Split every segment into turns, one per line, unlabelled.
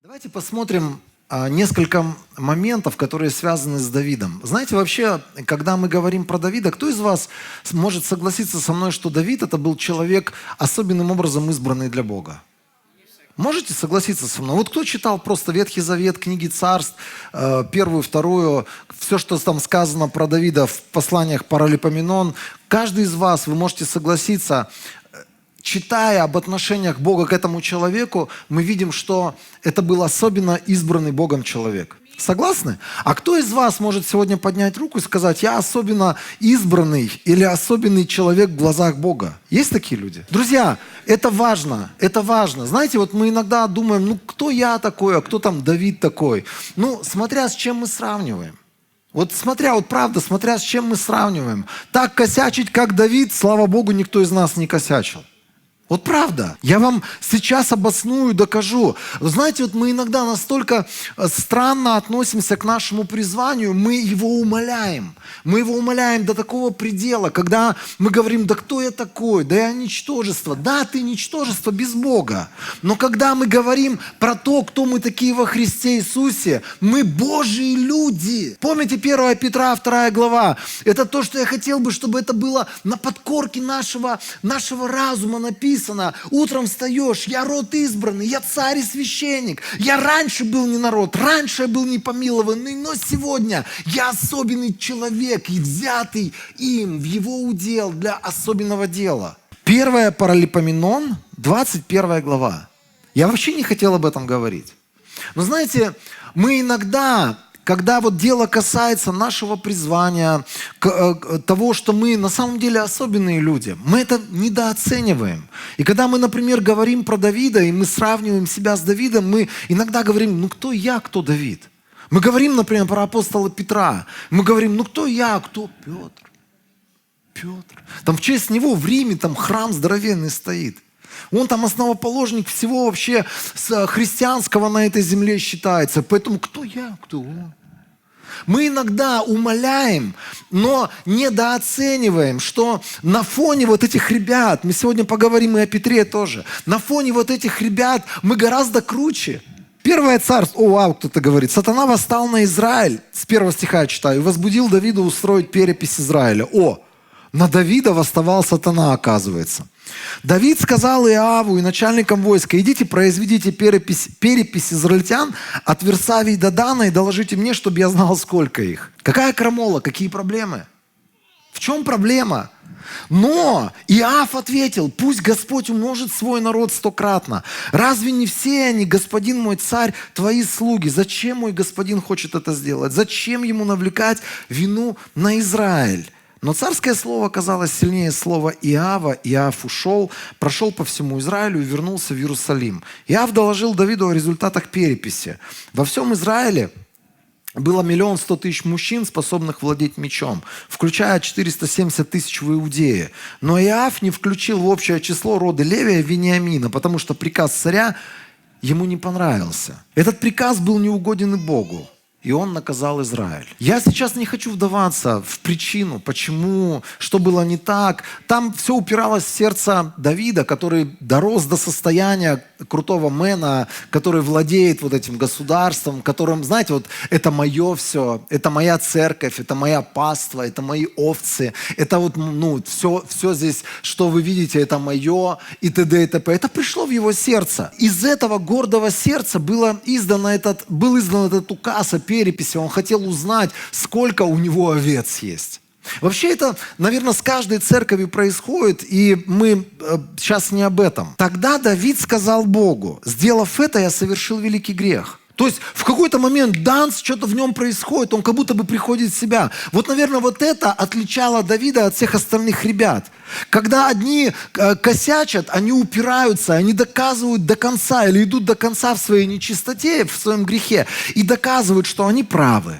Давайте посмотрим несколько моментов, которые связаны с Давидом. Знаете, вообще, когда мы говорим про Давида, кто из вас может согласиться со мной, что Давид это был человек особенным образом избранный для Бога? Можете согласиться со мной? Вот кто читал просто Ветхий Завет, книги Царств, первую, вторую, все, что там сказано про Давида в посланиях Паралипоменон, каждый из вас, вы можете согласиться, читая об отношениях Бога к этому человеку, мы видим, что это был особенно избранный Богом человек. Согласны? А кто из вас может сегодня поднять руку и сказать: я особенно избранный или особенный человек в глазах Бога? Есть такие люди? Друзья, это важно, это важно. Знаете, вот мы иногда думаем, кто я такой, а кто там Давид такой? Смотря с чем мы сравниваем. Вот правда, смотря с чем мы сравниваем. Так косячить, как Давид, слава Богу, никто из нас не косячил. Вот правда. Я вам сейчас обосную, докажу. Знаете, вот мы иногда настолько странно относимся к нашему призванию, мы его умаляем. Мы его умаляем до такого предела, когда мы говорим: да кто я такой? Да я ничтожество. Да, ты ничтожество без Бога. Но когда мы говорим про то, кто мы такие во Христе Иисусе, мы Божьи люди. Помните 1 Петра 2 глава? Это то, что я хотел бы, чтобы это было на подкорке нашего разума написано. Утром встаешь: я род избранный, я царь и священник. Я раньше был не народ, раньше я был не помилованный, но сегодня я особенный человек и взятый им в его удел для особенного дела. 1 Паралипоменон, 21 глава. Я вообще не хотел об этом говорить. Но знаете, мы иногда, когда вот дело касается нашего призвания, того, что мы на самом деле особенные люди, мы это недооцениваем. И когда мы, например, говорим про Давида, и мы сравниваем себя с Давидом, мы иногда говорим: кто я, кто Давид? Мы говорим, например, про апостола Петра. Мы говорим: кто я, кто Петр? Петр. Там в честь него в Риме там храм здоровенный стоит. Он там основоположник всего вообще христианского на этой земле считается. Поэтому кто я, кто он? Мы иногда умаляем, но недооцениваем, что на фоне вот этих ребят, мы сегодня поговорим и о Петре тоже, на фоне вот этих ребят мы гораздо круче. 1 Царство, кто-то говорит: сатана восстал на Израиль, с 1 стиха я читаю, и возбудил Давида устроить перепись Израиля. На Давида восставал сатана, оказывается. Давид сказал Иоаву и начальникам войска: идите, произведите перепись израильтян от Версавии до Дана и доложите мне, чтобы я знал, сколько их. Какая крамола, какие проблемы? В чем проблема? Но Иоав ответил: пусть Господь умножит свой народ 100-кратно. Разве не все они, господин мой царь, твои слуги? Зачем мой господин хочет это сделать? Зачем ему навлекать вину на Израиль? Но царское слово оказалось сильнее слова Иоава. Иоав ушел, прошел по всему Израилю и вернулся в Иерусалим. Иоав доложил Давиду о результатах переписи. Во всем Израиле было 1 100 000 мужчин, способных владеть мечом, включая 470 000 в Иудее. Но Иоав не включил в общее число рода Левия Вениамина, потому что приказ царя ему не понравился. Этот приказ был неугоден и Богу. И он наказал Израиль. Я сейчас не хочу вдаваться в причину, почему, что было не так. Там все упиралось в сердце Давида, который дорос до состояния крутого мэна, который владеет вот этим государством, которым, знаете, вот это мое все, это моя церковь, это моя паства, это мои овцы, это вот, все здесь, что вы видите, это мое, и т.д. и т.п. Это пришло в его сердце. Из этого гордого сердца был издан этот указ о переписи. Он хотел узнать, сколько у него овец есть. Вообще это, наверное, с каждой церковью происходит, и мы сейчас не об этом. Тогда Давид сказал Богу: сделав это, я совершил великий грех. То есть в какой-то момент что-то в нем происходит, он как будто бы приходит в себя. Вот, наверное, вот это отличало Давида от всех остальных ребят. Когда одни косячат, они упираются, они доказывают до конца или идут до конца в своей нечистоте, в своем грехе, и доказывают, что они правы.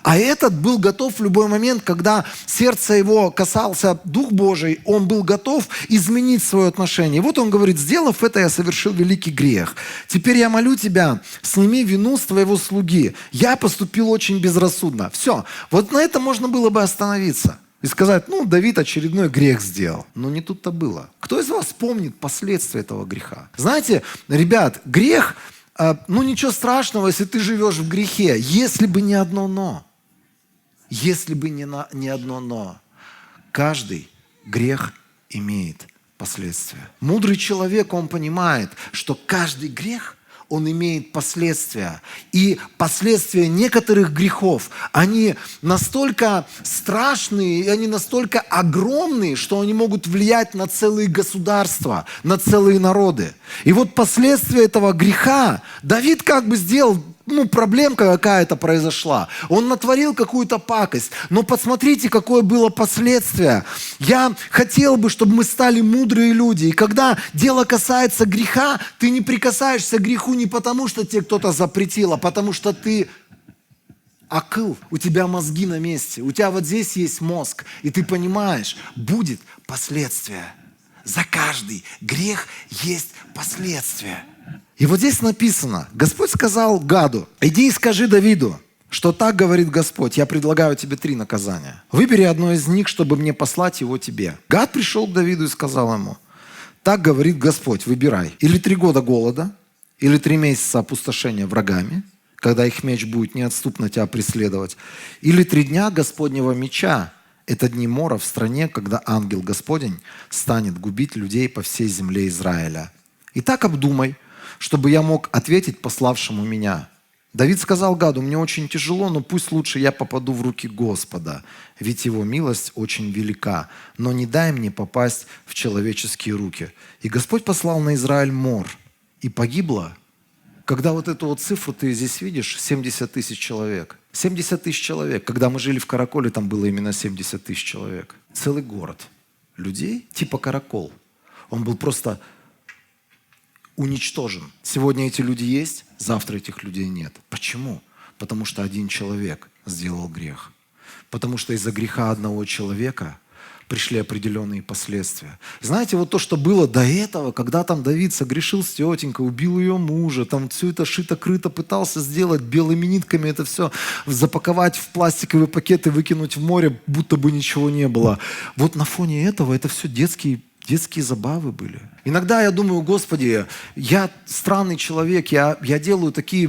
А этот был готов в любой момент, когда сердце его касался Дух Божий, он был готов изменить свое отношение. И вот он говорит: сделав это, я совершил великий грех. Теперь я молю тебя, сними вину с твоего слуги. Я поступил очень безрассудно. Все. Вот на это можно было бы остановиться. И сказать: Давид очередной грех сделал. Но не тут-то было. Кто из вас помнит последствия этого греха? Знаете, ребят, грех ну ничего страшного, если ты живешь в грехе. Если бы не одно «но». Если бы не одно «но». Каждый грех имеет последствия. Мудрый человек, он понимает, что каждый грех, он имеет последствия. И последствия некоторых грехов, они настолько страшные, и они настолько огромные, что они могут влиять на целые государства, на целые народы. И вот последствия этого греха Давид как бы сделал, проблемка какая-то произошла. Он натворил какую-то пакость. Но посмотрите, какое было последствие. Я хотел бы, чтобы мы стали мудрые люди. И когда дело касается греха, ты не прикасаешься к греху не потому, что тебе кто-то запретил, а потому что ты акыл, у тебя мозги на месте. У тебя вот здесь есть мозг. И ты понимаешь, будет последствие. За каждый грех есть последствия. И вот здесь написано, Господь сказал Гаду: иди и скажи Давиду, что так говорит Господь, я предлагаю тебе 3 наказания. Выбери одно из них, чтобы мне послать его тебе. Гад пришел к Давиду и сказал ему: так говорит Господь, выбирай. Или 3 года голода, или 3 месяца опустошения врагами, когда их меч будет неотступно тебя преследовать, или 3 дня Господнего меча. Это дни мора в стране, когда ангел Господень станет губить людей по всей земле Израиля. Итак, обдумай, чтобы я мог ответить пославшему меня. Давид сказал Гаду: мне очень тяжело, но пусть лучше я попаду в руки Господа, ведь его милость очень велика, но не дай мне попасть в человеческие руки. И Господь послал на Израиль мор, и погибло, когда вот эту вот цифру ты здесь видишь, 70 тысяч человек. 70 тысяч человек. Когда мы жили в Караколе, там было именно 70 тысяч человек. Целый город людей, типа Каракол. Он был просто уничтожен. Сегодня эти люди есть, завтра этих людей нет. Почему? Потому что один человек сделал грех. Потому что из-за греха одного человека пришли определенные последствия. Знаете, вот то, что было до этого, когда там Давид согрешил с тетенькой, убил ее мужа, там все это шито-крыто пытался сделать белыми нитками, это все запаковать в пластиковые пакеты, выкинуть в море, будто бы ничего не было. Вот на фоне этого это все детские забавы были. Иногда я думаю: Господи, я странный человек, я делаю такие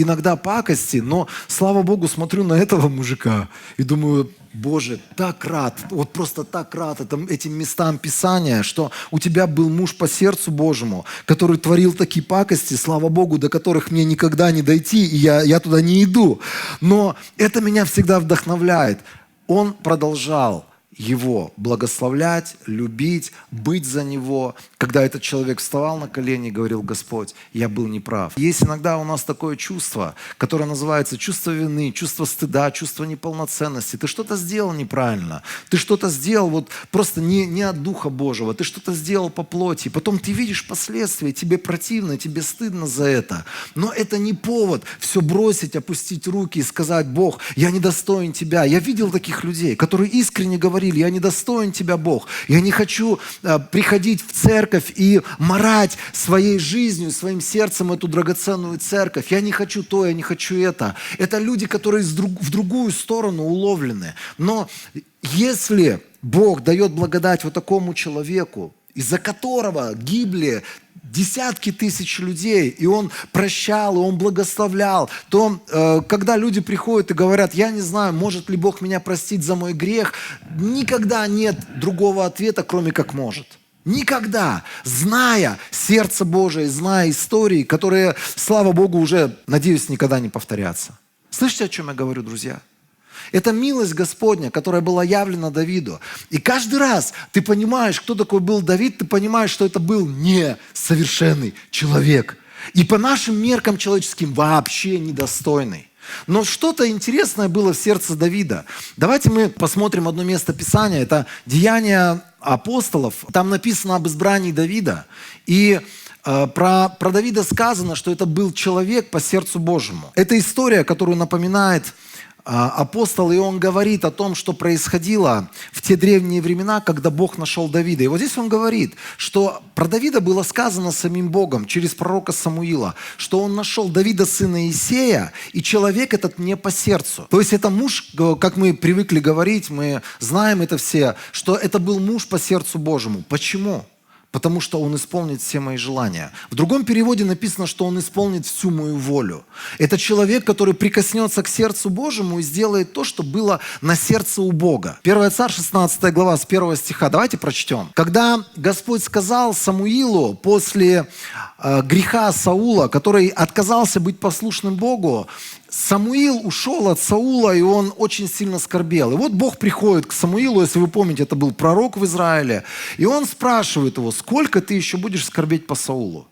иногда пакости, но, слава Богу, смотрю на этого мужика и думаю: Боже, так рад, вот просто так рад этим местам Писания, что у тебя был муж по сердцу Божьему, который творил такие пакости, слава Богу, до которых мне никогда не дойти, и я туда не иду. Но это меня всегда вдохновляет. Он продолжал его благословлять, любить, быть за него. Когда этот человек вставал на колени и говорил: Господь, я был неправ. Есть иногда у нас такое чувство, которое называется чувство вины, чувство стыда, чувство неполноценности. Ты что-то сделал неправильно, ты что-то сделал вот просто не от Духа Божьего, ты что-то сделал по плоти. Потом ты видишь последствия, тебе противно, тебе стыдно за это. Но это не повод все бросить, опустить руки и сказать: Бог, я недостоин Тебя. Я видел таких людей, которые искренне говорили: я недостоин Тебя, Бог. Я не хочу приходить в церковь и марать своей жизнью, своим сердцем эту драгоценную церковь. Я не хочу то, я не хочу это. Это люди, которые в другую сторону уловлены. Но если Бог дает благодать вот такому человеку, из-за которого гибли десятки тысяч людей, и он прощал, и он благословлял, то когда люди приходят и говорят: я не знаю, может ли Бог меня простить за мой грех, никогда нет другого ответа, кроме как может. Никогда, зная сердце Божие, зная истории, которые, слава Богу, уже, надеюсь, никогда не повторятся. Слышите, о чем я говорю, друзья? Это милость Господня, которая была явлена Давиду. И каждый раз ты понимаешь, кто такой был Давид, ты понимаешь, что это был несовершенный человек. И по нашим меркам человеческим вообще недостойный. Но что-то интересное было в сердце Давида. Давайте мы посмотрим одно место Писания. Это Деяния апостолов. Там написано об избрании Давида. И про Давида сказано, что это был человек по сердцу Божьему. Это история, которую напоминает апостол, и он говорит о том, что происходило в те древние времена, когда Бог нашел Давида. И вот здесь он говорит, что про Давида было сказано самим Богом через пророка Самуила, что он нашел Давида, сына Иисея, и человек этот не по сердцу. То есть это муж, как мы привыкли говорить, мы знаем это все, что это был муж по сердцу Божьему. Почему? потому что он исполнит все мои желания. В другом переводе написано, что он исполнит всю мою волю. Это человек, который прикоснется к сердцу Божьему и сделает то, что было на сердце у Бога. 1 Царь, 16 глава, с 1 стиха. Давайте прочтем. Когда Господь сказал Самуилу после греха Саула, который отказался быть послушным Богу, Самуил ушел от Саула, и он очень сильно скорбел. И вот Бог приходит к Самуилу, если вы помните, это был пророк в Израиле, и он спрашивает его: сколько ты еще будешь скорбеть по Саулу?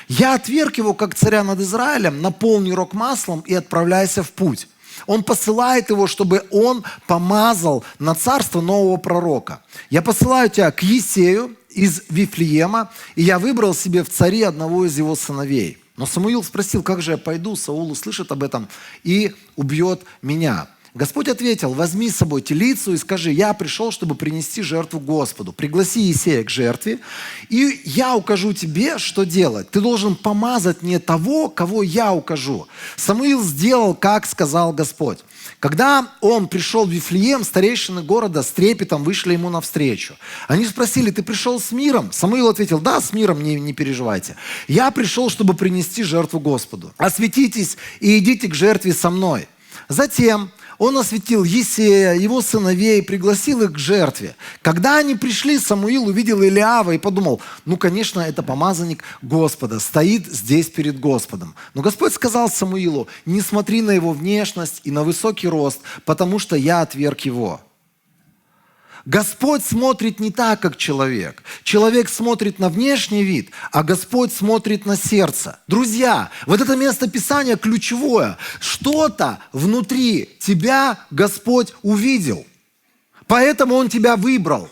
Я отверг его, как царя над Израилем, наполни рог маслом и отправляйся в путь. Он посылает его, чтобы он помазал на царство нового пророка. Я посылаю тебя к Иессею из Вифлеема, и я выбрал себе в цари одного из его сыновей. Но Самуил спросил: как же я пойду? Саул услышит об этом и убьет меня. Господь ответил: возьми с собой телицу и скажи: я пришел, чтобы принести жертву Господу. Пригласи Иессея к жертве, и я укажу тебе, что делать. Ты должен помазать мне того, кого я укажу. Самуил сделал, как сказал Господь. Когда он пришел в Вифлеем, старейшины города с трепетом вышли ему навстречу. Они спросили: ты пришел с миром? Самуил ответил: да, с миром, не переживайте. Я пришел, чтобы принести жертву Господу. Осветитесь и идите к жертве со мной. Затем он осветил Иессея, его сыновей, пригласил их к жертве. Когда они пришли, Самуил увидел Илиава и подумал: ну, конечно, это помазанник Господа, стоит здесь перед Господом. Но Господь сказал Самуилу: не смотри на его внешность и на высокий рост, потому что я отверг его. Господь смотрит не так, как человек. Человек смотрит на внешний вид, а Господь смотрит на сердце. Друзья, вот это место Писания ключевое. Что-то внутри тебя Господь увидел. Поэтому Он тебя выбрал.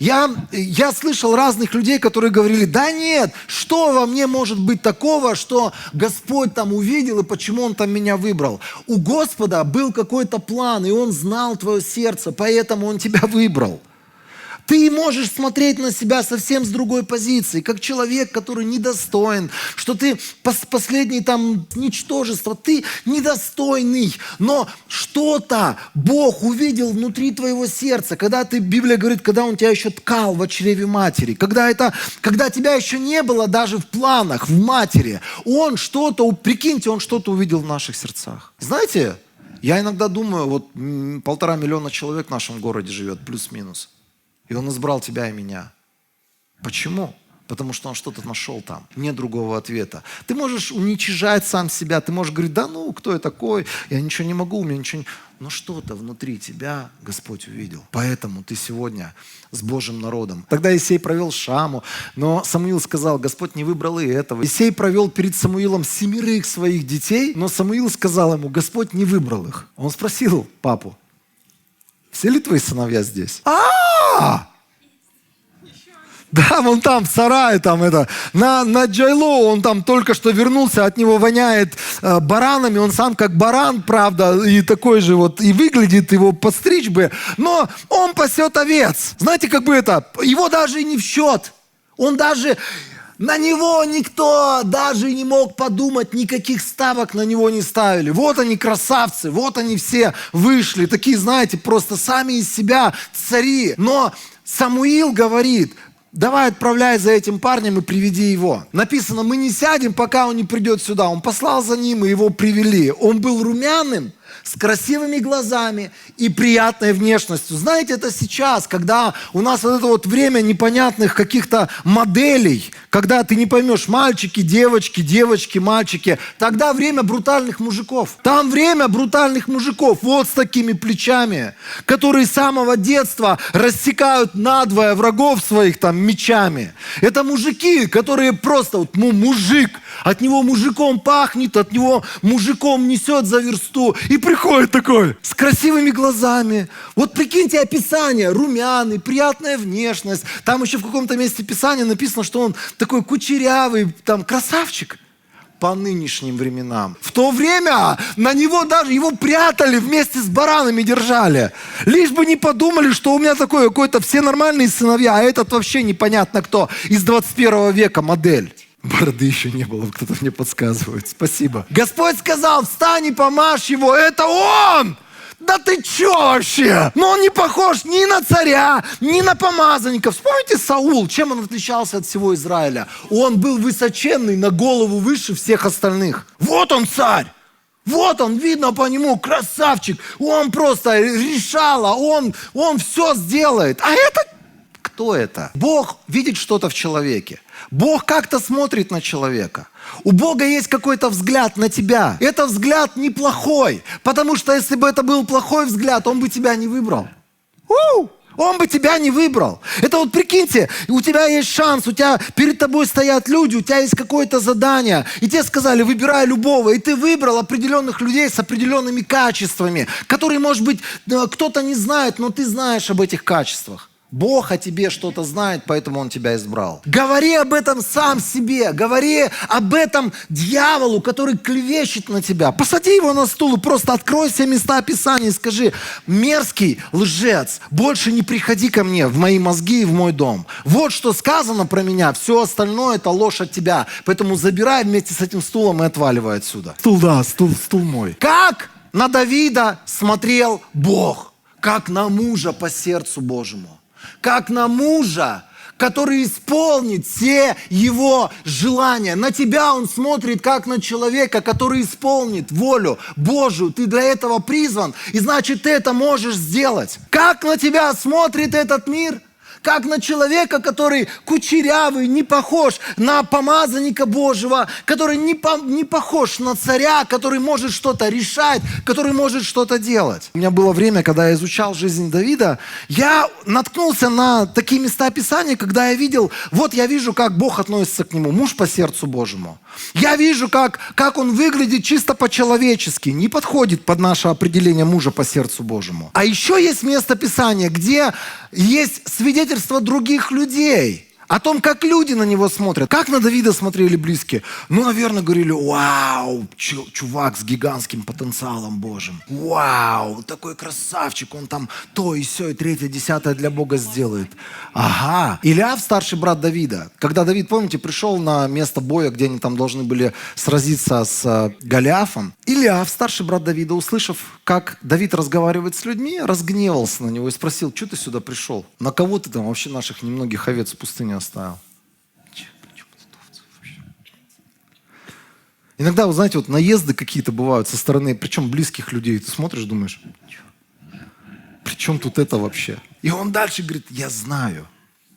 Я слышал разных людей, которые говорили: да нет, что во мне может быть такого, что Господь там увидел и почему Он там меня выбрал. У Господа был какой-то план, и Он знал твое сердце, поэтому Он тебя выбрал. Ты можешь смотреть на себя совсем с другой позиции, как человек, который недостоин, что ты последний там ничтожество, ты недостойный. Но что-то Бог увидел внутри твоего сердца, когда ты, Библия говорит, когда Он тебя еще ткал в чреве матери, когда тебя еще не было даже в планах, в матери, Он что-то, прикиньте, Он что-то увидел в наших сердцах. Знаете, я иногда думаю, вот 1,5 миллиона человек в нашем городе живет, плюс-минус. И Он избрал тебя и меня. Почему? Потому что Он что-то нашел там. Нет другого ответа. Ты можешь уничижать сам себя. Ты можешь говорить: да ну, кто я такой? Я ничего не могу, у меня ничего не... Но что-то внутри тебя Господь увидел. Поэтому ты сегодня с Божьим народом. Тогда Иессей провел Шаму, но Самуил сказал: Господь не выбрал и этого. Иессей провел перед Самуилом 7 своих детей, но Самуил сказал ему: Господь не выбрал их. Он спросил папу: все ли твои сыновья здесь? Да, вон там, в сарае, там на Джайло, он там только что вернулся, от него воняет баранами, он сам как баран, правда, и такой же вот, и выглядит, его подстричь бы, но он пасет овец. Знаете, как бы его даже и не в счет. Он даже, на него никто даже не мог подумать, никаких ставок на него не ставили. Вот они красавцы, вот они все вышли, такие, знаете, просто сами из себя цари. Но Самуил говорит: давай отправляй за этим парнем и приведи его. Написано: мы не сядем, пока он не придет сюда. Он послал за ним, и его привели. Он был румяным, с красивыми глазами и приятной внешностью. Знаете, это сейчас, когда у нас вот это вот время непонятных каких-то моделей, когда ты не поймешь, мальчики, девочки, мальчики, тогда время брутальных мужиков. Там время брутальных мужиков, вот с такими плечами, которые с самого детства рассекают надвое врагов своих там мечами. Это мужики, которые просто, вот, мужик, от него мужиком пахнет, от него мужиком несет за версту, и приходит такой, с красивыми глазами. Вот прикиньте описание: румяный, приятная внешность. Там еще в каком-то месте Писания написано, что он такой кучерявый, там, красавчик. По нынешним временам. В то время на него даже его прятали, вместе с баранами держали. Лишь бы не подумали, что у меня такой какой-то все нормальные сыновья, а этот вообще непонятно кто, из 21 века модель. Бороды еще не было, кто-то мне подсказывает. Спасибо. Господь сказал: встань и помажь его, это он! Да ты чё вообще? Но он не похож ни на царя, ни на помазанника. Вспомните Саул, чем он отличался от всего Израиля? Он был высоченный, на голову выше всех остальных. Вот он царь. Вот он, видно по нему, красавчик. Он просто решала, он все сделает. А это кто это? Бог видит что-то в человеке. Бог как-то смотрит на человека. У Бога есть какой-то взгляд на тебя. Это взгляд неплохой, потому что если бы это был плохой взгляд, Он бы тебя не выбрал. Он бы тебя не выбрал. Это вот прикиньте, у тебя есть шанс, перед тобой стоят люди, у тебя есть какое-то задание, и тебе сказали, выбирай любого, и ты выбрал определенных людей с определенными качествами, которые, может быть, кто-то не знает, но ты знаешь об этих качествах. Бог о тебе что-то знает, поэтому Он тебя избрал. Говори об этом сам себе. Говори об этом дьяволу, который клевещет на тебя. Посади его на стул и просто открой все места Писания и скажи: мерзкий лжец, больше не приходи ко мне в мои мозги и в мой дом. Вот что сказано про меня, все остальное это ложь от тебя. Поэтому забирай вместе с этим стулом и отваливай отсюда. Стул мой. Как на Давида смотрел Бог? Как на мужа по сердцу Божьему. Как на мужа, который исполнит все его желания. На тебя он смотрит, как на человека, который исполнит волю Божию. Ты для этого призван, и значит, ты это можешь сделать. Как на тебя смотрит этот мир? Как на человека, который кучерявый, не похож на помазанника Божьего, который не похож на царя, который может что-то решать, который может что-то делать. У меня было время, когда я изучал жизнь Давида, я наткнулся на такие места Писания, когда я вижу, как Бог относится к нему, муж по сердцу Божьему. Я вижу, как он выглядит чисто по-человечески, не подходит под наше определение мужа по сердцу Божьему. А еще есть место Писания, где есть свидетельство других людей о том, как люди на него смотрят. Как на Давида смотрели близкие? Наверное, говорили: вау, чувак с гигантским потенциалом Божьим. Вау, такой красавчик, он там то и сё, и третье, десятое для Бога сделает. Ага. Илиав, старший брат Давида. Когда Давид, помните, пришел на место боя, где они там должны были сразиться с Голиафом, Илиав, старший брат Давида, услышав, как Давид разговаривает с людьми, разгневался на него и спросил: что ты сюда пришел? На кого ты там вообще наших немногих овец в пустыне оставил? Иногда, вы знаете, вот наезды какие-то бывают со стороны, причем близких людей. Ты смотришь, думаешь: при чем тут это вообще? И он дальше говорит: я знаю,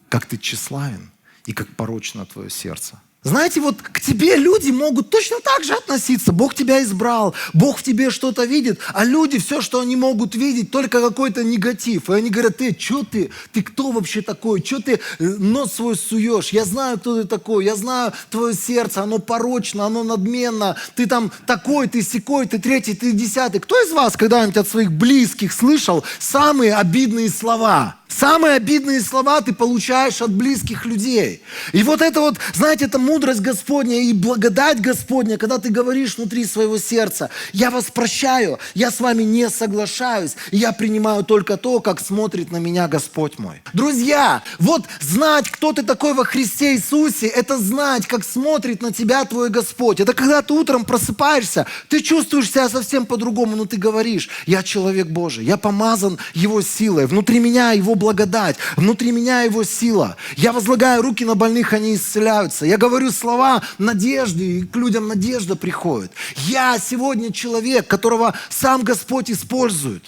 как ты тщеславен и как порочно твое сердце. Знаете, вот к тебе люди могут точно так же относиться. Бог тебя избрал, Бог в тебе что-то видит, а люди все, что они могут видеть, только какой-то негатив. И они говорят: ты кто вообще такой? Что ты нос свой суешь? Я знаю, кто ты такой, я знаю твое сердце, оно порочно, оно надменно. Ты там такой, ты сякой, ты третий, ты десятый. Кто из вас когда-нибудь от своих близких слышал самые обидные слова? Самые обидные слова ты получаешь от близких людей. И вот это вот, знаете, это мудрость Господня и благодать Господня, когда ты говоришь внутри своего сердца: я вас прощаю, я с вами не соглашаюсь, и я принимаю только то, как смотрит на меня Господь мой. Друзья, вот знать, кто ты такой во Христе Иисусе, это знать, как смотрит на тебя твой Господь. Это когда ты утром просыпаешься, ты чувствуешь себя совсем по-другому, но ты говоришь: я человек Божий, я помазан Его силой, внутри меня Его благодать, внутри меня Его сила. Я возлагаю руки на больных, они исцеляются. Я говорю слова надежды, и к людям надежда приходит. Я сегодня человек, которого сам Господь использует.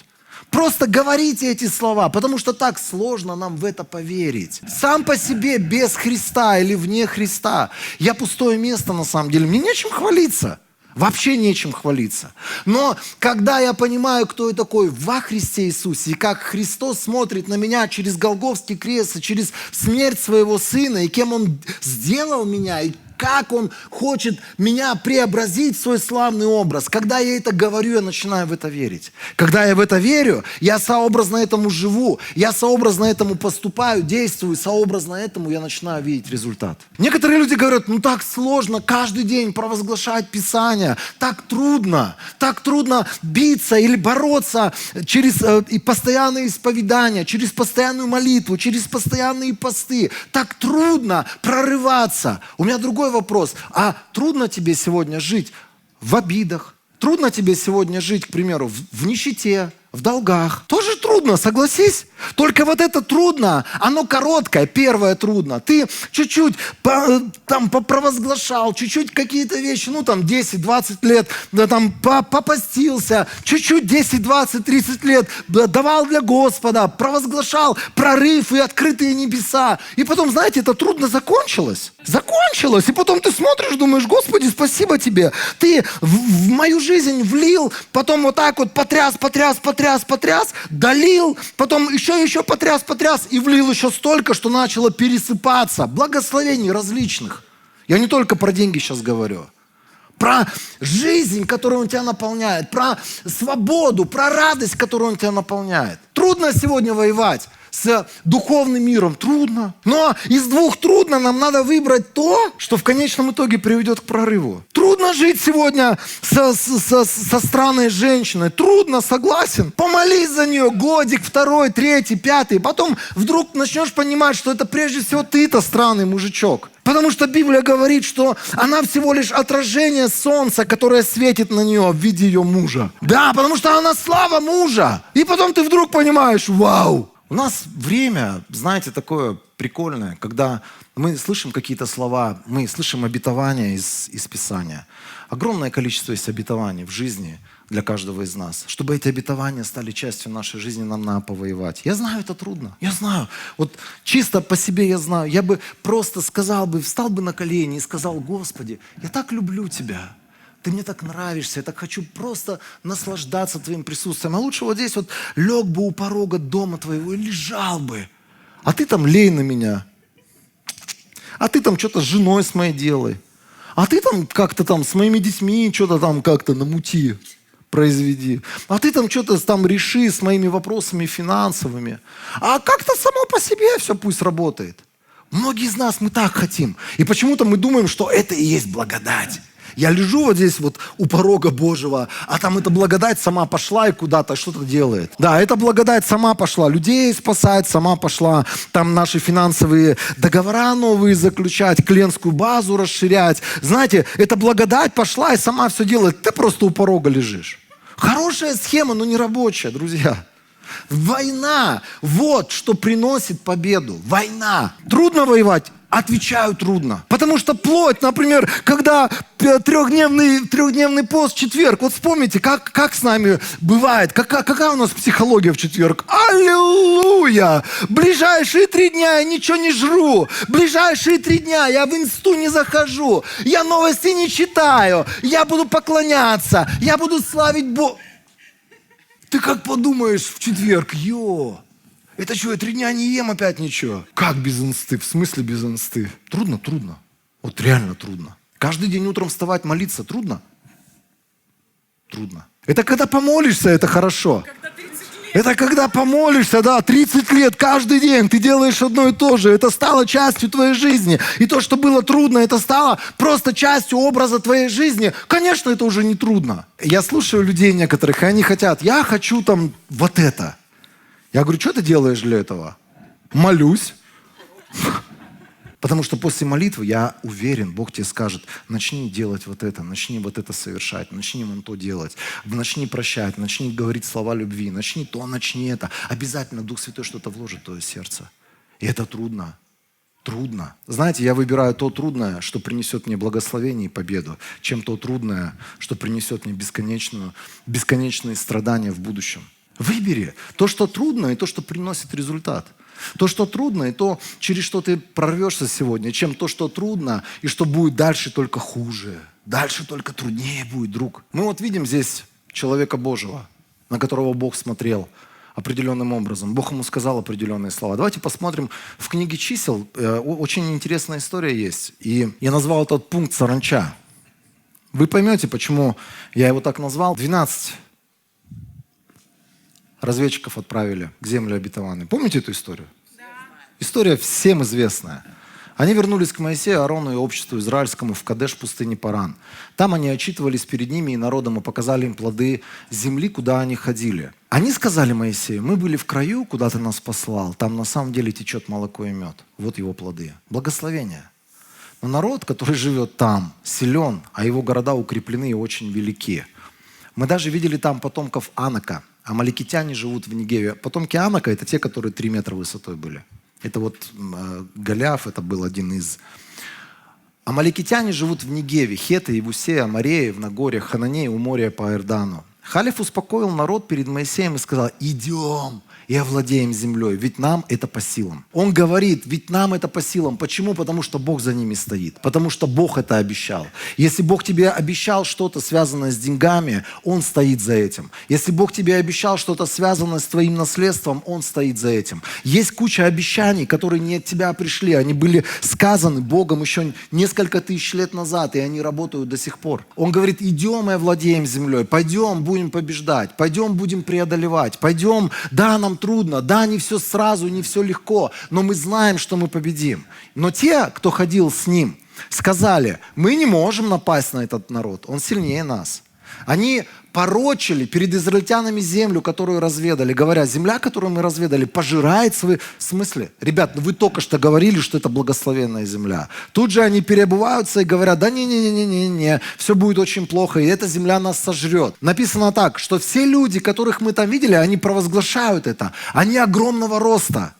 Просто говорите эти слова, потому что так сложно нам в это поверить. Сам по себе, без Христа или вне Христа, я пустое место на самом деле. Мне нечем хвалиться. Вообще нечем хвалиться. Но когда я понимаю, кто я такой во Христе Иисусе, и как Христос смотрит на меня через Голгофский крест, и через смерть своего Сына, и кем Он сделал меня, и как Он хочет меня преобразить в свой славный образ. Когда я это говорю, я начинаю в это верить. Когда я в это верю, я сообразно этому живу, я сообразно этому поступаю, действую, сообразно этому я начинаю видеть результат. Некоторые люди говорят: так сложно каждый день провозглашать Писание, так трудно биться или бороться через постоянное исповедание, через постоянную молитву, через постоянные посты. Так трудно прорываться. У меня другой вопрос: а трудно тебе сегодня жить в обидах? Трудно тебе сегодня жить, к примеру, в нищете, в долгах. Тоже трудно, согласись? Только вот это трудно, оно короткое, первое трудно. Ты чуть-чуть провозглашал, чуть-чуть какие-то вещи, 10-20 лет, попостился, чуть-чуть 10, 20, 30 лет давал для Господа, провозглашал прорыв и открытые небеса. И потом, знаете, это трудно закончилось. Закончилось. И потом ты смотришь, думаешь, Господи, спасибо тебе. Ты в мою жизнь влил, потом вот так вот потряс, долил, потом еще потряс, и влил еще столько, что начало пересыпаться. Благословений различных. Я не только про деньги сейчас говорю. Про жизнь, которую Он тебя наполняет, про свободу, про радость, которую Он тебя наполняет. Трудно сегодня воевать с духовным миром, трудно. Но из двух трудно нам надо выбрать то, что в конечном итоге приведет к прорыву. Трудно жить сегодня со странной женщиной. Трудно, согласен. Помолись за нее годик, второй, третий, пятый. Потом вдруг начнешь понимать, что это прежде всего ты-то странный мужичок. Потому что Библия говорит, что она всего лишь отражение солнца, которое светит на нее в виде ее мужа. Да, потому что она слава мужа. И потом ты вдруг понимаешь, вау. У нас время, знаете, такое прикольное, когда мы слышим какие-то слова, мы слышим обетования из Писания. Огромное количество есть обетований в жизни для каждого из нас. Чтобы эти обетования стали частью нашей жизни, нам надо повоевать. Я знаю, это трудно. Я знаю. Вот чисто по себе я знаю. Я бы просто встал бы на колени и сказал: Господи, я так люблю Тебя. Ты мне так нравишься, я так хочу просто наслаждаться Твоим присутствием. А лучше вот здесь вот лег бы у порога дома Твоего и лежал бы. А Ты там лей на меня. А Ты там что-то с женой с моей делай. А Ты там как-то там с моими детьми что-то там как-то намути, произведи. А Ты там что-то там реши с моими вопросами финансовыми. А как-то само по себе все пусть работает. Многие из нас мы так хотим. И почему-то мы думаем, что это и есть благодать. Я лежу вот здесь вот у порога Божьего, а там эта благодать сама пошла и куда-то что-то делает. Да, эта благодать сама пошла, людей спасать сама пошла, там наши финансовые договора новые заключать, клиентскую базу расширять. Знаете, эта благодать пошла и сама все делает, ты просто у порога лежишь. Хорошая схема, но не рабочая, друзья. Война, вот что приносит победу. Война. Трудно воевать? Отвечаю, трудно. Потому что плоть, например, когда трехдневный пост в четверг, вот вспомните, как с нами бывает, какая у нас психология в четверг. Аллилуйя! Ближайшие 3 дня я ничего не жру. Ближайшие 3 дня я в инсту не захожу. Я новости не читаю. Я буду поклоняться. Я буду славить Бога. Ты как подумаешь в четверг, это что, я 3 дня не ем опять ничего? Как без инсты? В смысле без инсты? Трудно, трудно. Вот реально трудно. Каждый день утром вставать, молиться трудно? Трудно. Это когда помолишься, это хорошо. Это когда помолишься, 30 лет, каждый день ты делаешь одно и то же. Это стало частью твоей жизни. И то, что было трудно, это стало просто частью образа твоей жизни. Конечно, это уже не трудно. Я слушаю людей некоторых, и они хотят, я хочу там вот это. Я говорю, что ты делаешь для этого? Молюсь. Потому что после молитвы, я уверен, Бог тебе скажет, начни делать вот это, начни вот это совершать, начни вон то делать, начни прощать, начни говорить слова любви, начни то, начни это. Обязательно Дух Святой что-то вложит в твое сердце. И это трудно. Трудно. Знаете, я выбираю то трудное, что принесет мне благословение и победу, чем то трудное, что принесет мне бесконечные страдания в будущем. Выбери то, что трудно, и то, что приносит результат. То, что трудно, и то, через что ты прорвешься сегодня, чем то, что трудно, и что будет дальше только хуже. Дальше только труднее будет, друг. Мы вот видим здесь человека Божьего, на которого Бог смотрел определенным образом. Бог ему сказал определенные слова. Давайте посмотрим в книге чисел. Очень интересная история есть. И я назвал этот пункт «Саранча». Вы поймете, почему я его так назвал. 12 разведчиков отправили к земле обетованной. Помните эту историю? Да. История всем известная. Они вернулись к Моисею, Аарону и обществу израильскому в Кадеш, пустыне Паран. Там они отчитывались перед ними и народом и показали им плоды земли, куда они ходили. Они сказали Моисею: мы были в краю, куда ты нас послал. Там на самом деле течет молоко и мед. Вот его плоды. Благословение. Но народ, который живет там, силен, а его города укреплены и очень велики. Мы даже видели там потомков Анака. Амаликитяне живут в Негеве. Потомки Анака — это те, которые 3 метра высотой были. Это вот Голиаф, это был один из... Амаликитяне живут в Негеве, Хетты, Иевусеи, Амореи, в Нагорьях, Хананеи, у моря по Иордану. Халев успокоил народ перед Моисеем и сказал: идем и овладеем землей, ведь нам это по силам. Он говорит, ведь нам это по силам. Почему? Потому что Бог за ними стоит. Потому что Бог это обещал. Если Бог тебе обещал что-то, связанное с деньгами, Он стоит за этим. Если Бог тебе обещал что-то, связанное с твоим наследством, Он стоит за этим. Есть куча обещаний, которые не от тебя пришли. Они были сказаны Богом еще несколько тысяч лет назад, и они работают до сих пор. Он говорит: идем и овладеем землей, пойдем, будем побеждать, пойдем, будем преодолевать, пойдем, да, нам трудно, да, не все сразу, не все легко, но мы знаем, что мы победим. Но те, кто ходил с ним, сказали: мы не можем напасть на этот народ, он сильнее нас. Они порочили перед израильтянами землю, которую разведали, говоря: земля, которую мы разведали, пожирает свои... В смысле? Ребят, вы только что говорили, что это благословенная земля. Тут же они переобуваются и говорят: да не, все будет очень плохо, и эта земля нас сожрет. Написано так, что все люди, которых мы там видели, они провозглашают это. Они огромного роста.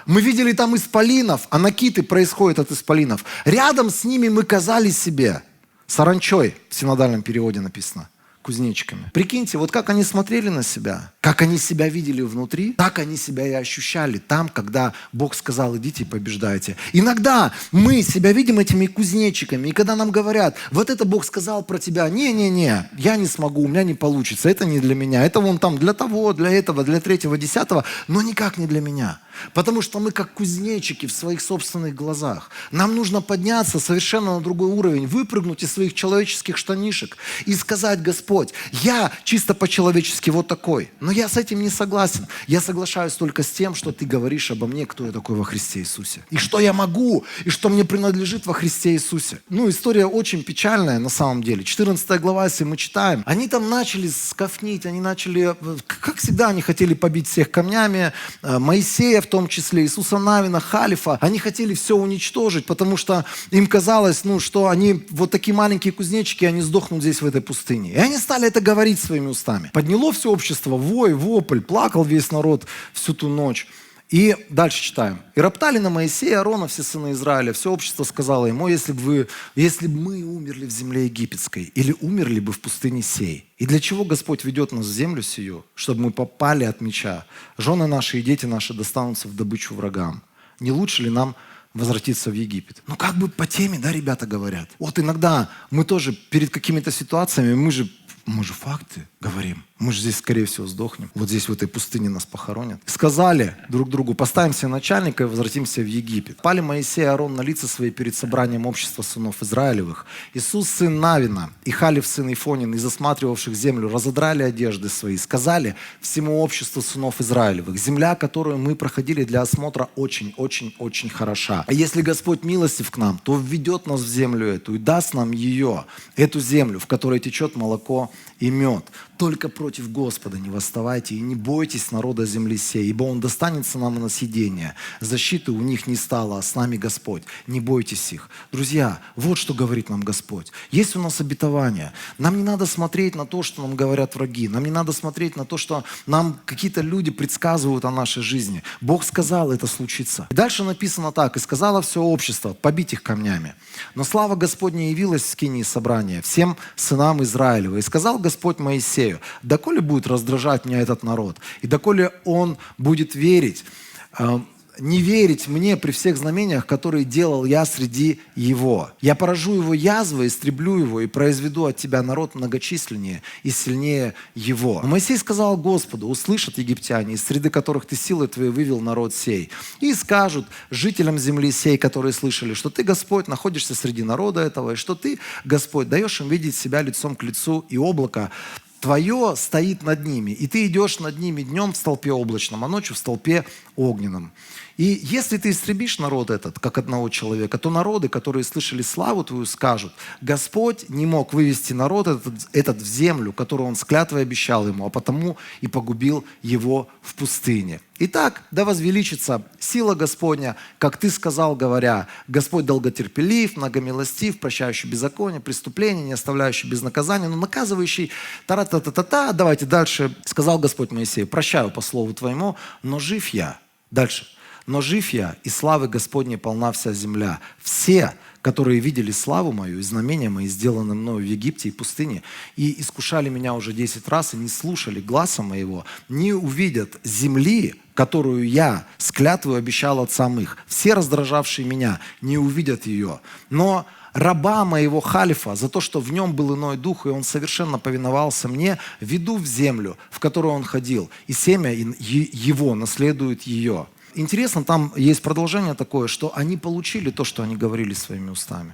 Мы видели там исполинов, а накиты происходят от исполинов. Рядом с ними мы казались себе саранчой, в синодальном переводе написано, кузнечиками. Прикиньте, вот как они смотрели на себя, как они себя видели внутри, так они себя и ощущали там, когда Бог сказал: идите и побеждайте. Иногда мы себя видим этими кузнечиками, и когда нам говорят: вот это Бог сказал про тебя, не, я не смогу, у меня не получится, это не для меня, это вон там для того, для этого, для третьего, десятого, но никак не для меня. Потому что мы как кузнечики в своих собственных глазах. Нам нужно подняться совершенно на другой уровень, выпрыгнуть из своих человеческих штанишек и сказать: Господь, я чисто по-человечески вот такой, но я с этим не согласен. Я соглашаюсь только с тем, что Ты говоришь обо мне, кто я такой во Христе Иисусе. И что я могу, и что мне принадлежит во Христе Иисусе. История очень печальная на самом деле. 14 глава, если мы читаем, они там начали скафнить, они начали, как всегда, они хотели побить всех камнями, Моисея в том числе, Иисуса Навина, Халифа. Они хотели все уничтожить, потому что им казалось, что они вот такие маленькие кузнечики, они сдохнут здесь в этой пустыне. И они стали это говорить своими устами. Подняло все общество, вой, вопль, плакал весь народ всю ту ночь. И дальше читаем. «И роптали на Моисея и Аарона все сыны Израиля. Все общество сказало ему: если бы мы умерли в земле египетской, или умерли бы в пустыне сей. И для чего Господь ведет нас в землю сию? Чтобы мы попали от меча. Жены наши и дети наши достанутся в добычу врагам. Не лучше ли нам возвратиться в Египет?» Как бы по теме, да, ребята говорят. Вот иногда мы тоже перед какими-то ситуациями, мы же факты говорим. Мы же здесь, скорее всего, сдохнем. Вот здесь, в этой пустыне, нас похоронят. Сказали друг другу: поставим себе начальника и возвратимся в Египет. Пали Моисей и Аарон на лица свои перед собранием общества сынов Израилевых. Иисус, сын Навина, и Халев, сын Ифонин, из осматривавших землю, разодрали одежды свои. Сказали всему обществу сынов Израилевых: земля, которую мы проходили для осмотра, очень хороша. А если Господь милостив к нам, то введет нас в землю эту и даст нам ее, эту землю, в которой течет молоко и мед. Только против Господа не восставайте и не бойтесь народа земли сей, ибо Он достанется нам на съедение. Защиты у них не стало, а с нами Господь. Не бойтесь их. Друзья, вот что говорит нам Господь. Есть у нас обетование. Нам не надо смотреть на то, что нам говорят враги. Нам не надо смотреть на то, что нам какие-то люди предсказывают о нашей жизни. Бог сказал, это случится. И дальше написано так: «И сказала все общество: побить их камнями. Но слава Господня явилась в скинии собрания всем сынам Израилева. И сказал Господь Моисею: доколе будет раздражать меня этот народ, и доколе он будет не верить мне при всех знамениях, которые делал я среди его. Я поражу его язвой, истреблю его, и произведу от тебя народ многочисленнее и сильнее его». Но Моисей сказал Господу: услышат египтяне, из среды которых ты силой твоей вывел народ сей, и скажут жителям земли сей, которые слышали, что ты, Господь, находишься среди народа этого, и что ты, Господь, даешь им видеть себя лицом к лицу, и облако Твое стоит над ними, и ты идешь над ними днем в столпе облачном, а ночью в столпе огненном. И если ты истребишь народ этот, как одного человека, то народы, которые слышали славу твою, скажут: Господь не мог вывести народ этот в землю, которую Он с клятвой обещал ему, а потому и погубил его в пустыне. Итак, да возвеличится сила Господня, как ты сказал, говоря: Господь долготерпелив, многомилостив, прощающий беззаконие, преступление, не оставляющий без наказания, но наказывающий та-та-та-та-та. Давайте дальше. Сказал Господь Моисею: прощаю по слову твоему, но жив я. Дальше. Но жив я, и славы Господней полна вся земля. Все, которые видели славу мою и знамения мои, сделанные мною в Египте и пустыне, и искушали меня уже 10 раз, и не слушали гласа моего, не увидят земли, которую я с клятвой обещал отцам их. Все раздражавшие меня не увидят ее. Но раба моего Халифа, за то, что в нем был иной дух, и он совершенно повиновался мне, веду в землю, в которую он ходил, и семя его наследует ее». Интересно, там есть продолжение такое, что они получили то, что они говорили своими устами.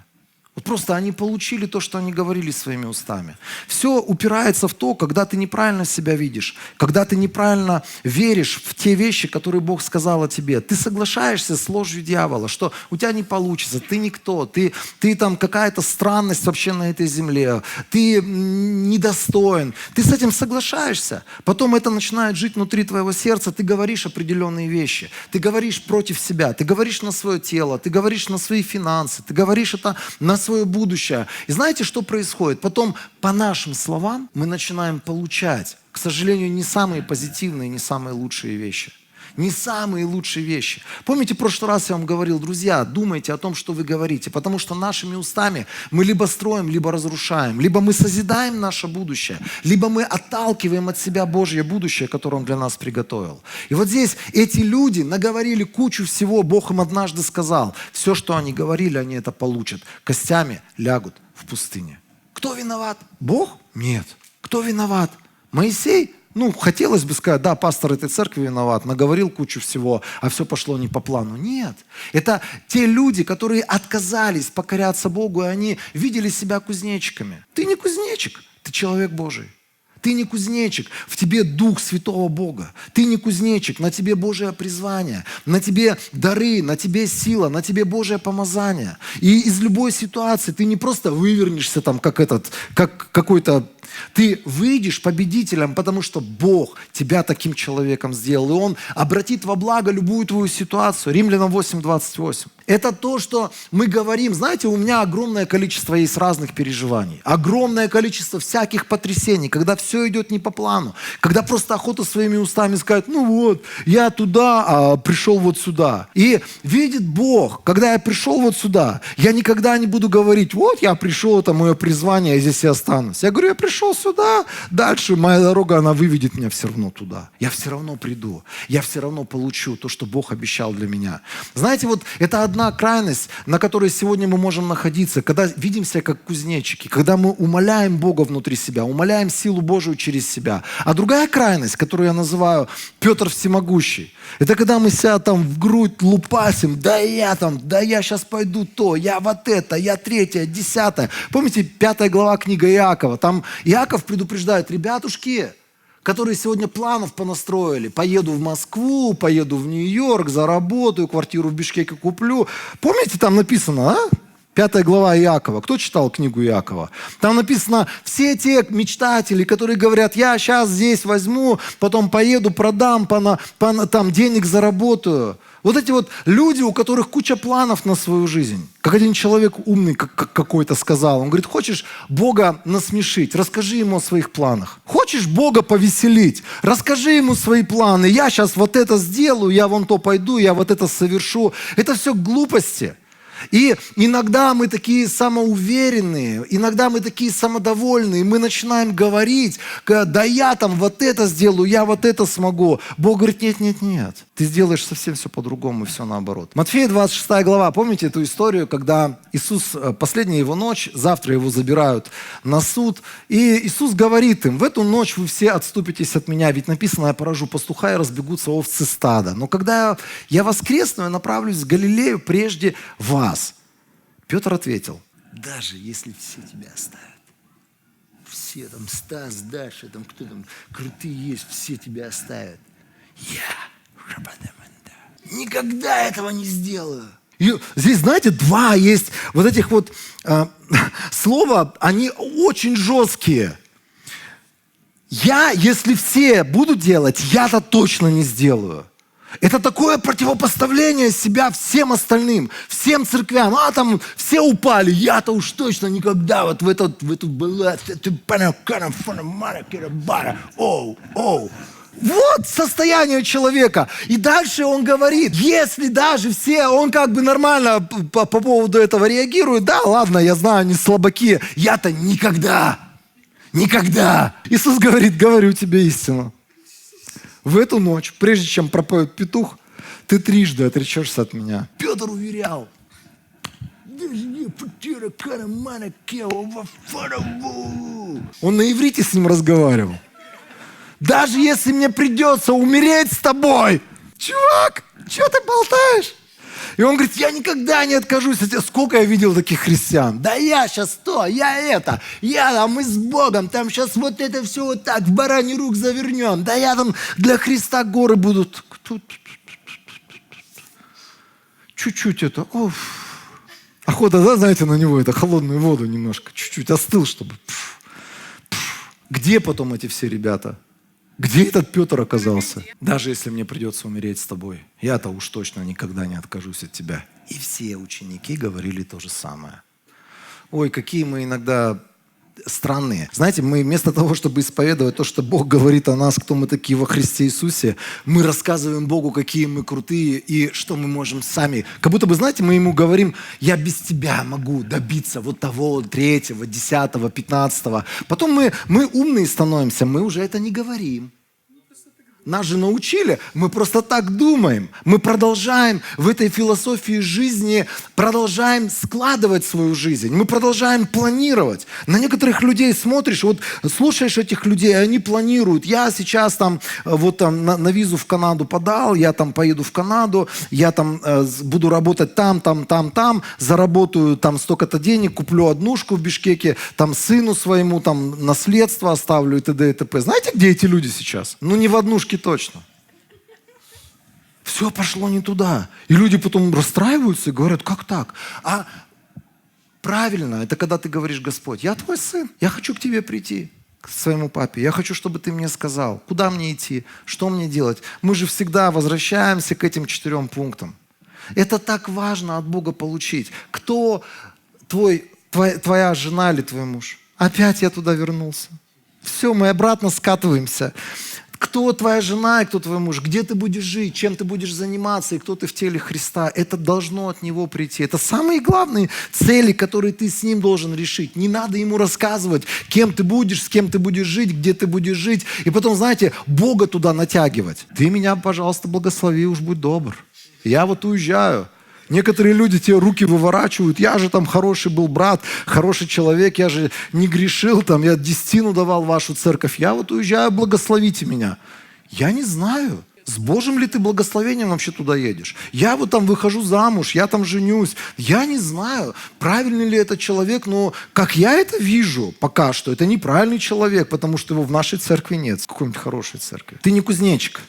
Вот просто они получили то, что они говорили своими устами. Все упирается в то, когда ты неправильно себя видишь, когда ты неправильно веришь в те вещи, которые Бог сказал о тебе. Ты соглашаешься с ложью дьявола, что у тебя не получится, ты никто, ты там какая-то странность вообще на этой земле, ты недостоин. Ты с этим соглашаешься. Потом это начинает жить внутри твоего сердца, ты говоришь определенные вещи, ты говоришь против себя, ты говоришь на свое тело, ты говоришь на свои финансы, ты говоришь это на свое будущее. И знаете, что происходит? Потом по нашим словам мы начинаем получать, к сожалению, не самые позитивные, не самые лучшие вещи. Не самые лучшие вещи. Помните, в прошлый раз я вам говорил: друзья, думайте о том, что вы говорите, потому что нашими устами мы либо строим, либо разрушаем, либо мы созидаем наше будущее, либо мы отталкиваем от себя Божье будущее, которое Он для нас приготовил. И вот здесь эти люди наговорили кучу всего. Бог им однажды сказал: все, что они говорили, они это получат. Костями лягут в пустыне. Кто виноват? Бог? Нет. Кто виноват? Моисей? Хотелось бы сказать: да, пастор этой церкви виноват, наговорил кучу всего, а все пошло не по плану. Нет. Это те люди, которые отказались покоряться Богу, и они видели себя кузнечиками. Ты не кузнечик, ты человек Божий. Ты не кузнечик, в тебе Дух Святого Бога. Ты не кузнечик, на тебе Божие призвание, на тебе дары, на тебе сила, на тебе Божие помазание. И из любой ситуации ты не просто вывернешься там, как какой-то... Ты выйдешь победителем, потому что Бог тебя таким человеком сделал. И Он обратит во благо любую твою ситуацию. Римлянам 8:28. Это то, что мы говорим. Знаете, у меня огромное количество есть разных переживаний. Огромное количество всяких потрясений, когда все идет не по плану. Когда просто охота своими устами сказать: я туда, а пришел вот сюда. И видит Бог, когда я пришел вот сюда, я никогда не буду говорить: я пришел, это мое призвание, я здесь и останусь. Я говорю: я пришел сюда, дальше моя дорога, она выведет меня все равно туда. Я все равно приду, я все равно получу то, что Бог обещал для меня. Знаете, это одна крайность, на которой сегодня мы можем находиться, когда видим себя как кузнечики, когда мы умоляем Бога внутри себя, умоляем силу Божию через себя. А другая крайность, которую я называю Петр Всемогущий, это когда мы себя там в грудь лупасим: да я сейчас пойду то, я вот это, я 3, 10. Помните, 5 глава книга Иакова, там Иаков предупреждает: ребятушки, которые сегодня планов понастроили: поеду в Москву, поеду в Нью-Йорк, заработаю, квартиру в Бишкеке куплю. Помните, там написано, 5 глава Иакова. Кто читал книгу Иакова? Там написано: все те мечтатели, которые говорят: я сейчас здесь возьму, потом поеду, продам, там денег заработаю. Вот эти люди, у которых куча планов на свою жизнь. Как один человек умный какой-то сказал, он говорит: хочешь Бога насмешить, расскажи Ему о своих планах. Хочешь Бога повеселить, расскажи Ему свои планы. Я сейчас вот это сделаю, я вон то пойду, я вот это совершу. Это все глупости. И иногда мы такие самоуверенные, иногда мы такие самодовольные, мы начинаем говорить: да я там вот это сделаю, я вот это смогу. Бог говорит: нет, ты сделаешь совсем все по-другому, и все наоборот. Матфея 26 глава, помните эту историю, когда Иисус, последняя его ночь, завтра его забирают на суд, и Иисус говорит им: в эту ночь вы все отступитесь от меня, ведь написано: я поражу пастуха, и разбегутся овцы стада. Но когда я воскресну, я направлюсь в Галилею прежде вас. Петр ответил: даже если все тебя оставят, все там Стас, Даша, там кто там крутые есть, все тебя оставят, я никогда этого не сделаю. И здесь, знаете, два есть вот этих вот слова, они очень жесткие. Если все будут делать, я-то точно не сделаю. Это такое противопоставление себя всем остальным, всем церквям. Там все упали, я-то уж точно никогда вот в эту Вот состояние человека. И дальше он говорит, если даже все, он как бы нормально по поводу этого реагирует, да, ладно, я знаю, они слабаки, я-то никогда. Никогда. Иисус говорит, говорю тебе истину. В эту ночь, прежде чем пропоет петух, ты трижды отречешься от меня. Петр уверял. Он на иврите с ним разговаривал. Даже если мне придется умереть с тобой. Чувак, что ты болтаешь? И он говорит, я никогда не откажусь от тебя. Сколько я видел таких христиан? Да я сейчас то, мы с Богом, там сейчас вот это все вот так в бараний рук завернем. Да я там для Христа горы будут. Чуть-чуть это, охота, да, знаете, на него, это холодную воду немножко, чуть-чуть остыл, чтобы. Где потом эти все ребята? Где этот Петр оказался? Даже если мне придется умереть с тобой, я-то уж точно никогда не откажусь от тебя. И все ученики говорили то же самое. Ой, какие мы иногда странные. Знаете, мы вместо того, чтобы исповедовать то, что Бог говорит о нас, кто мы такие во Христе Иисусе, мы рассказываем Богу, какие мы крутые и что мы можем сами. Как будто бы, знаете, мы ему говорим, я без тебя могу добиться вот того, 3-го, 10-го, 15-го. Потом мы умные становимся, мы уже это не говорим. Нас же научили, мы просто так думаем. Мы продолжаем в этой философии жизни, продолжаем складывать свою жизнь. Мы продолжаем планировать. На некоторых людей смотришь, вот слушаешь этих людей, они планируют. Я сейчас на визу в Канаду подал, я там поеду в Канаду, я там буду работать там, заработаю там столько-то денег, куплю однушку в Бишкеке, там сыну своему там наследство оставлю и т.д. и т.п. Знаете, где эти люди сейчас? Ну, не в однушке точно. Все пошло не туда. И люди потом расстраиваются и говорят, как так? А правильно, это когда ты говоришь, Господь, я твой сын, я хочу к тебе прийти, к своему папе. Я хочу, чтобы ты мне сказал, куда мне идти, что мне делать. Мы же всегда возвращаемся к этим 4 пунктам. Это так важно от Бога получить. Кто твоя жена или твой муж? Опять я туда вернулся. Все, мы обратно скатываемся. Кто твоя жена и кто твой муж, где ты будешь жить, чем ты будешь заниматься и кто ты в теле Христа. Это должно от Него прийти. Это самые главные цели, которые ты с Ним должен решить. Не надо Ему рассказывать, кем ты будешь, с кем ты будешь жить, где ты будешь жить. И потом, знаете, Бога туда натягивать. Ты меня, пожалуйста, благослови, уж будь добр. Я вот уезжаю. Некоторые люди тебе руки выворачивают. Я же там хороший был брат, хороший человек, я же не грешил, там, я десятину давал в вашу церковь. Я вот уезжаю, благословите меня. Я не знаю, с Божьим ли ты благословением вообще туда едешь. Я вот там выхожу замуж, я там женюсь. Я не знаю, правильный ли это человек, но как я это вижу пока что, это неправильный человек, потому что его в нашей церкви нет, в какой-нибудь хорошей церкви. Ты не кузнечик.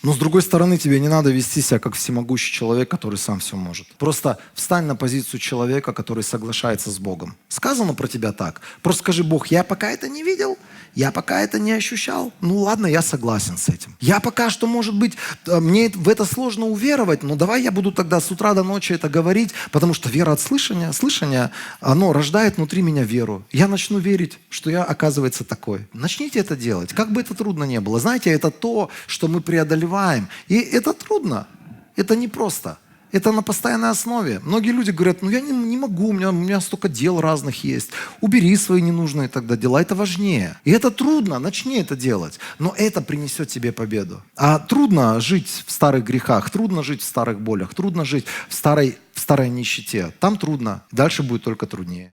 Но с другой стороны, тебе не надо вести себя как всемогущий человек, который сам все может. Просто встань на позицию человека, который соглашается с Богом. Сказано про тебя так. Просто скажи, Бог, я пока это не видел, я пока это не ощущал. Ну ладно, я согласен с этим. Я пока что, может быть, мне в это сложно уверовать, но давай я буду тогда с утра до ночи это говорить, потому что вера от слышания, оно рождает внутри меня веру. Я начну верить, что я, оказывается, такой. Начните это делать, как бы это трудно ни было. Знаете, это то, что мы преодолеваем. И это трудно, это непросто. Это на постоянной основе. Многие люди говорят, я не могу, у меня столько дел разных есть. Убери свои ненужные тогда дела, это важнее. И это трудно, начни это делать. Но это принесет тебе победу. А трудно жить в старых грехах, трудно жить в старых болях, трудно жить в старой нищете. Там трудно, дальше будет только труднее.